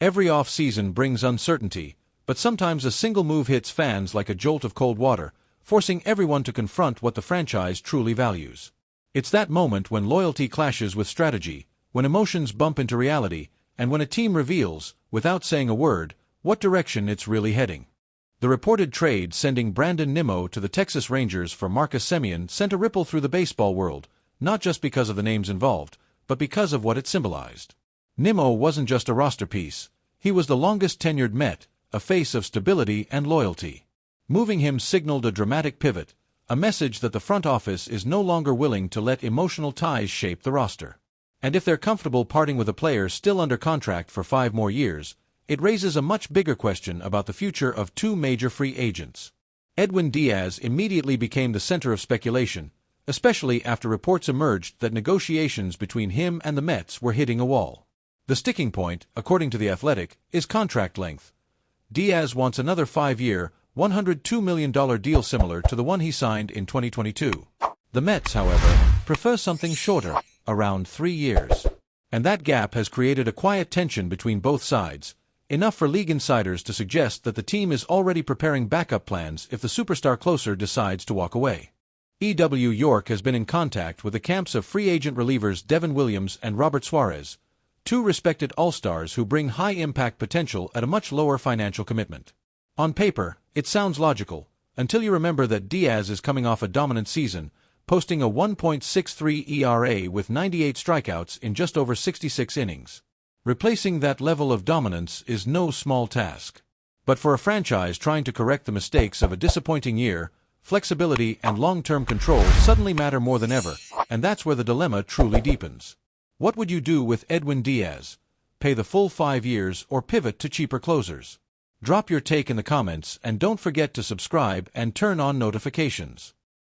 Every off-season brings uncertainty, but sometimes a single move hits fans like a jolt of cold water, forcing everyone to confront what the franchise truly values. It's that moment when loyalty clashes with strategy, when emotions bump into reality, and when a team reveals, without saying a word, what direction it's really heading. The reported trade sending Brandon Nimmo to the Texas Rangers for Marcus Semien sent a ripple through the baseball world, not just because of the names involved, but because of what it symbolized. Nimmo wasn't just a roster piece, he was the longest-tenured Met, a face of stability and loyalty. Moving him signaled a dramatic pivot, a message that the front office is no longer willing to let emotional ties shape the roster. And if they're comfortable parting with a player still under contract for 5 more years, it raises a much bigger question about the future of 2 major free agents. Edwin Diaz immediately became the center of speculation, especially after reports emerged that negotiations between him and the Mets were hitting a wall. The sticking point, according to The Athletic, is contract length. Diaz wants another 5-year, $102 million deal similar to the one he signed in 2022. The Mets, however, prefer something shorter, around 3 years. And that gap has created a quiet tension between both sides, enough for league insiders to suggest that the team is already preparing backup plans if the superstar closer decides to walk away. E.W. York has been in contact with the camps of free agent relievers Devin Williams and Robert Suarez, 2 respected all-stars who bring high-impact potential at a much lower financial commitment. On paper, it sounds logical, until you remember that Diaz is coming off a dominant season, posting a 1.63 ERA with 98 strikeouts in just over 66 innings. Replacing that level of dominance is no small task. But for a franchise trying to correct the mistakes of a disappointing year, flexibility and long-term control suddenly matter more than ever, and that's where the dilemma truly deepens. What would you do with Edwin Diaz? Pay the full 5 years or pivot to cheaper closers? Drop your take in the comments and don't forget to subscribe and turn on notifications.